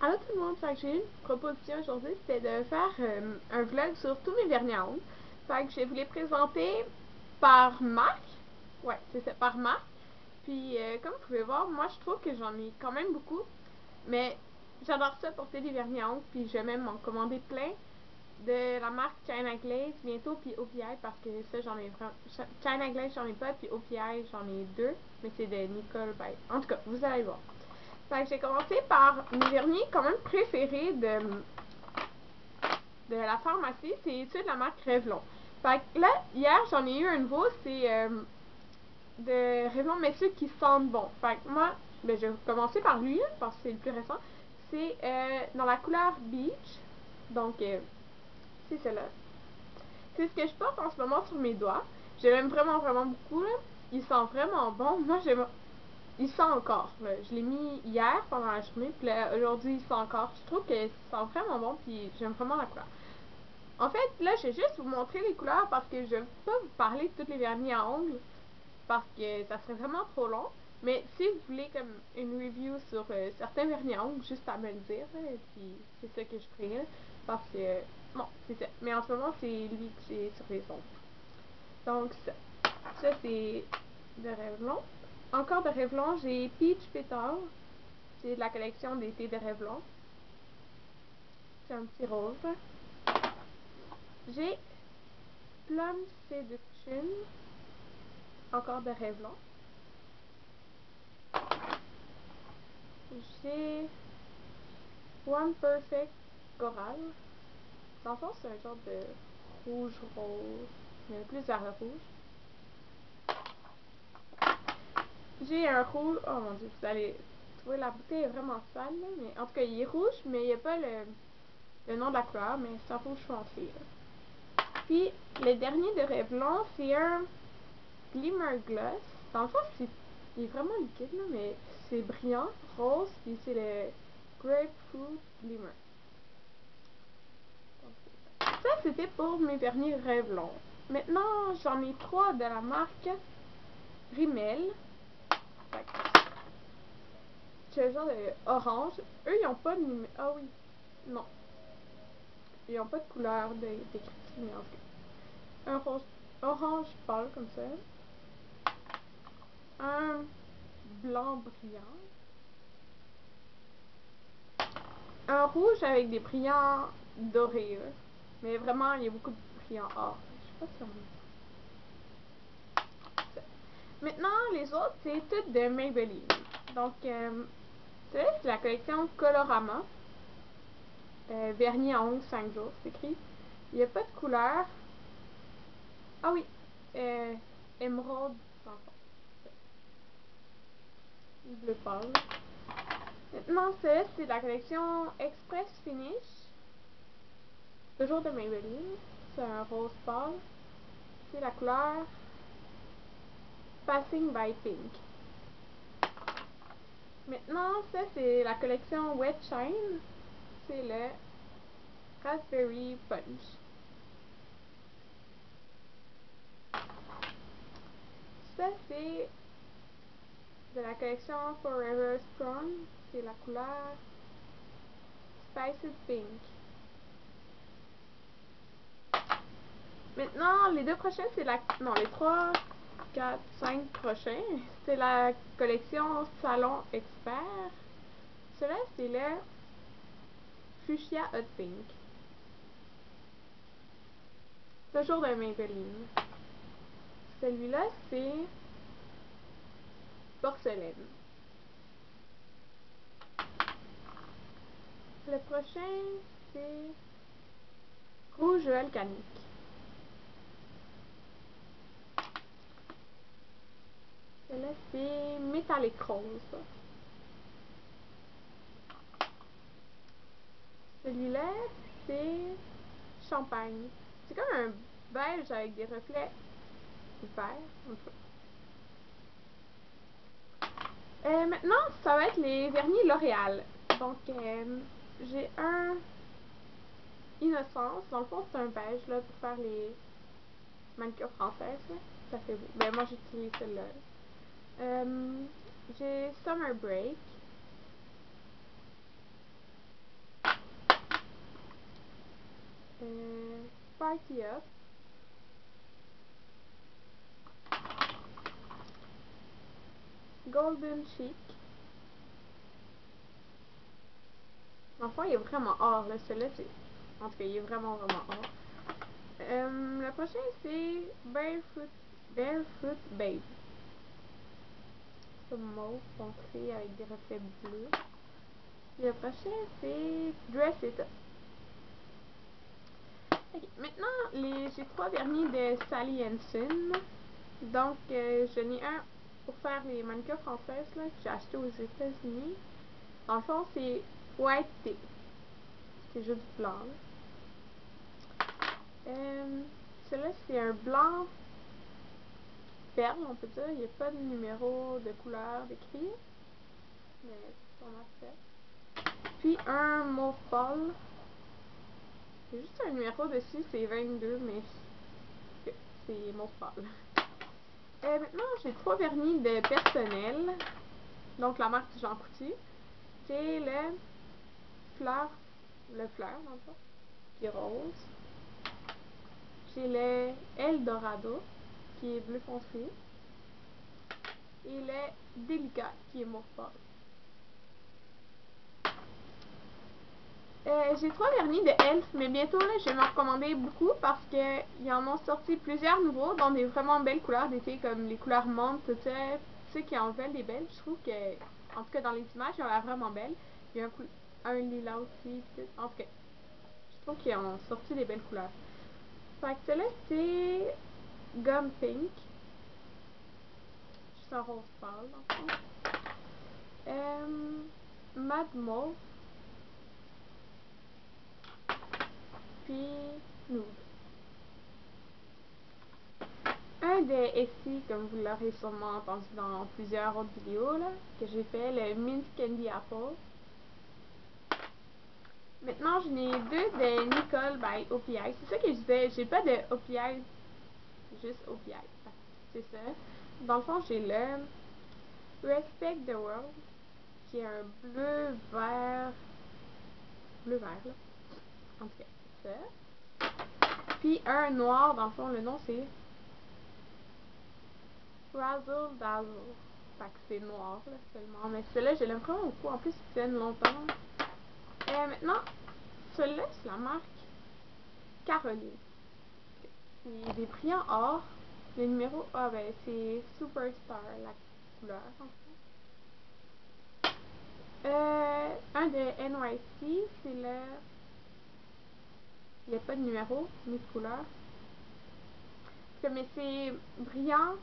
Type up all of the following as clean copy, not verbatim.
Allô tout le monde, fait que j'ai une proposition aujourd'hui, c'était de faire un vlog sur tous mes vernis à ongles. Fait que je vous les présenter par marque. Ouais, c'est ça, par marque. Puis comme vous pouvez voir, moi je trouve que j'en ai quand même beaucoup. Mais j'adore ça porter des vernis à ongles, puis je vais même en commander plein de la marque China Glaze bientôt, puis OPI parce que ça j'en ai vraiment. China Glaze j'en ai pas, puis OPI j'en ai deux, mais c'est de Nicole Bay. En tout cas, vous allez voir. Fait que j'ai commencé par mes vernis quand même préférés de la pharmacie, c'est ceux de la marque Revlon. Fait que là, hier j'en ai eu un nouveau, c'est de Revlon, mais ceux qui sentent bon. Fait que moi, ben, je vais commencer par lui, parce que c'est le plus récent. C'est dans la couleur Beach, donc c'est celle-là. C'est ce que je porte en ce moment sur mes doigts. Je l'aime vraiment, vraiment beaucoup, là. Il sent vraiment bon. Moi, j'aime. Il sent encore. Là. Je l'ai mis hier pendant la journée, puis aujourd'hui il sent encore. Je trouve que ça sent vraiment bon, puis j'aime vraiment la couleur. En fait, là, je vais juste vous montrer les couleurs parce que je ne vais pas vous parler de toutes les vernis à ongles parce que ça serait vraiment trop long. Mais si vous voulez comme une review sur certains vernis à ongles, juste à me le dire, là, et puis c'est ça que je ferai, là, parce que, bon, c'est ça. Mais en ce moment, c'est lui que j'ai sur les ongles. Donc, ça c'est de Revlon. Encore de Revlon, j'ai Peach Petal. C'est de la collection d'été de Revlon. C'est un petit rose. J'ai Plum Seduction. Encore de Revlon. J'ai One Perfect Coral. Dans le fond, c'est un genre de rouge-rose, mais plus vers le rouge. J'ai un rouge. Oh mon dieu, vous allez trouver la bouteille est vraiment sale, là, mais en tout cas, il est rouge, mais il n'y a pas le nom de la couleur, mais c'est un rouge foncé. Là. Puis, le dernier de Revlon, c'est un Glimmer Gloss. Dans le fond, il est vraiment liquide, là, mais c'est brillant, rose, puis c'est le Grapefruit Glimmer. Ça, c'était pour mes vernis Revlon. Maintenant, j'en ai trois de la marque Rimmel. C'est le genre de orange. Eux, ils n'ont pas de numéro. Ah oui. Non. Ils n'ont pas de couleur d'écrit, mais en tout cas. Un rose, orange pâle comme ça. Un blanc brillant. Un rouge avec des brillants dorés. Là. Mais vraiment, il y a beaucoup de brillants or. Je sais pas si on voit ça. Maintenant, les autres, c'est toutes de Maybelline. Donc, ça, c'est la collection Colorama. Vernis à ongles 5 jours, c'est écrit. Il n'y a pas de couleur. Ah oui, émeraude, dans le fond. Bleu pâle. Maintenant, ça, c'est la collection Express Finish. Toujours de Maybelline. C'est un rose pâle. C'est la couleur Passing by Pink. Maintenant, ça, c'est la collection Wet Shine. C'est le Raspberry Punch. Ça, c'est de la collection Forever Strong. C'est la couleur Spiced Pink. Maintenant, les deux prochains, c'est la. Non, les 3, 4, 5 prochains, c'est la collection Salon Expert. Celui-là, c'est le Fuchsia Hot Pink. Toujours de Maybelline. Celui-là, c'est Porcelaine. Le prochain, c'est Rouge Volcanique. Celui-là, c'est Métallique Rose. Celui-là, c'est Champagne. C'est comme un beige avec des reflets verts. Maintenant, ça va être les vernis L'Oréal. Donc, j'ai un Innocence. Dans le fond, c'est un beige là, pour faire les manicures françaises. Là. Ça fait beau. Ben, moi, j'utilise celle-là. J'ai Summer Break. Party Up. Golden Chic. Enfin, il est vraiment or, là. Celui-là, c'est... En tout cas, il est vraiment or. Le prochain, c'est Barefoot Babe. C'est mauve foncé avec des reflets bleus. Et le prochain, c'est Dress It Up. Okay. Maintenant, j'ai 3 vernis de Sally Hansen. Donc, j'en ai un pour faire les mannequins françaises là, que j'ai acheté aux États-Unis. Dans le fond, c'est White Tea. C'est juste blanc. Celui-là, c'est un blanc perle, on peut dire. Il n'y a pas de numéro de couleur décrit. Mais c'est vraiment fait. Puis un mauve pâle. Il y a juste un numéro dessus, c'est 22, mais c'est mauve pâle. Maintenant, j'ai 3 vernis de personnel. Donc, la marque Jean Coutu. C'est le fleur, dans le fond, qui est rose. J'ai le Eldorado, qui est bleu foncé. Et le Délicat, qui est mauve pâle. J'ai 3 vernis de Elf, mais bientôt là, je vais m'en recommander beaucoup parce qu'ils en ont sorti plusieurs nouveaux dans des vraiment belles couleurs d'été, comme les couleurs menthe, tout ça. Ceux qui en veulent des belles, je trouve que, en tout cas dans les images, ils ont l'air vraiment belles. Il y a un lilas aussi, en tout cas, je trouve qu'ils ont sorti des belles couleurs. Fait que celui-là, c'est Gum Pink. Juste un rose pâle, dans le fond. Mad Mauve. Puis Nude. Un des Essie, comme vous l'aurez sûrement entendu dans plusieurs autres vidéos là, que j'ai fait, le Mint Candy Apple. Maintenant, j'en ai 2 de Nicole by OPI. C'est ça que je disais, j'ai pas de OPI, juste OPI. C'est ça. Dans le fond, j'ai le Respect the World, qui est un bleu vert là. En tout cas, ça. Puis un noir, dans le fond, le nom c'est Razzle Dazzle. Fait que c'est noir là, seulement. Mais celui-là, je l'aime vraiment beaucoup. En plus, il tient longtemps. Maintenant, celui-là, c'est la marque Caroline. C'est des brillants or. Le numéro, ben, c'est Superstar, la couleur. Un de NYC, c'est le... Il n'y a pas de numéro, ni de couleur. Mais c'est brillant.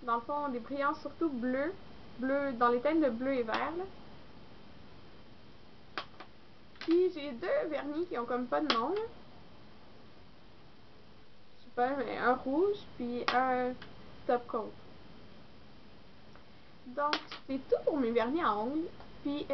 Dans le fond, des brillants surtout bleus. Bleu, dans les teintes de bleu et vert, là. Puis j'ai 2 vernis qui ont comme pas de nom, là. Je sais pas, mais un rouge, puis un top coat. Donc, c'est tout pour mes vernis à ongles. Puis,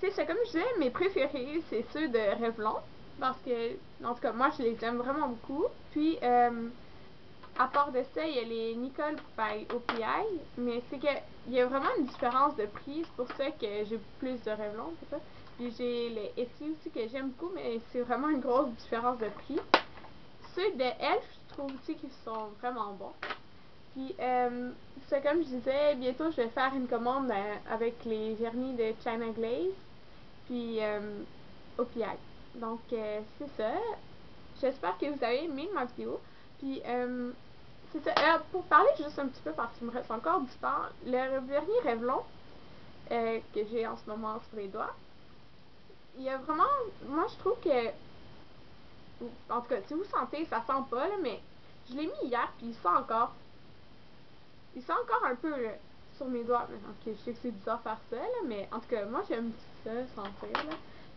c'est comme je disais, mes préférés, c'est ceux de Revlon. Parce que, en tout cas, moi, je les aime vraiment beaucoup. Puis, à part de ça, il y a les Nicole by OPI. Mais c'est que il y a vraiment une différence de prix. C'est pour ça que j'ai plus de Revlon, c'est ça. Puis, j'ai les Essie aussi que j'aime beaucoup, mais c'est vraiment une grosse différence de prix. Ceux de Elf, je trouve aussi qu'ils sont vraiment bons. Puis, c'est comme je disais, bientôt je vais faire une commande avec les vernis de China Glaze, puis OPI. Donc, c'est ça. J'espère que vous avez aimé ma vidéo. Puis, c'est ça. Pour parler juste un petit peu, parce qu'il me reste encore du temps, le vernis Revlon que j'ai en ce moment sur les doigts, il y a vraiment... Moi, je trouve que... En tout cas, si vous sentez, ça sent pas, là, mais je l'ai mis hier, puis il sent encore. Il sent encore un peu là, sur mes doigts. Mais, ok, je sais que c'est bizarre faire ça, là, mais en tout cas, moi j'aime ça sentir. Là.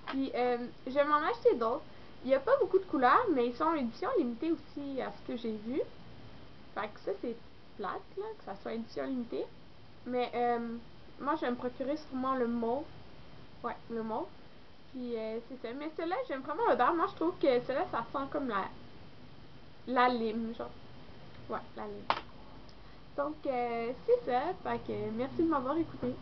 Puis je vais m'en acheter d'autres. Il n'y a pas beaucoup de couleurs, mais ils sont en édition limitée aussi à ce que j'ai vu. Fait que ça c'est plate, là, que ça soit édition limitée. Mais moi je vais me procurer sûrement le mauve. Ouais, le mauve. Puis c'est ça. Mais celui-là, j'aime vraiment l'odeur. Moi je trouve que celui-là, ça sent comme la lime, genre. Ouais, la lime. Donc, c'est ça. Fait que merci de m'avoir écouté.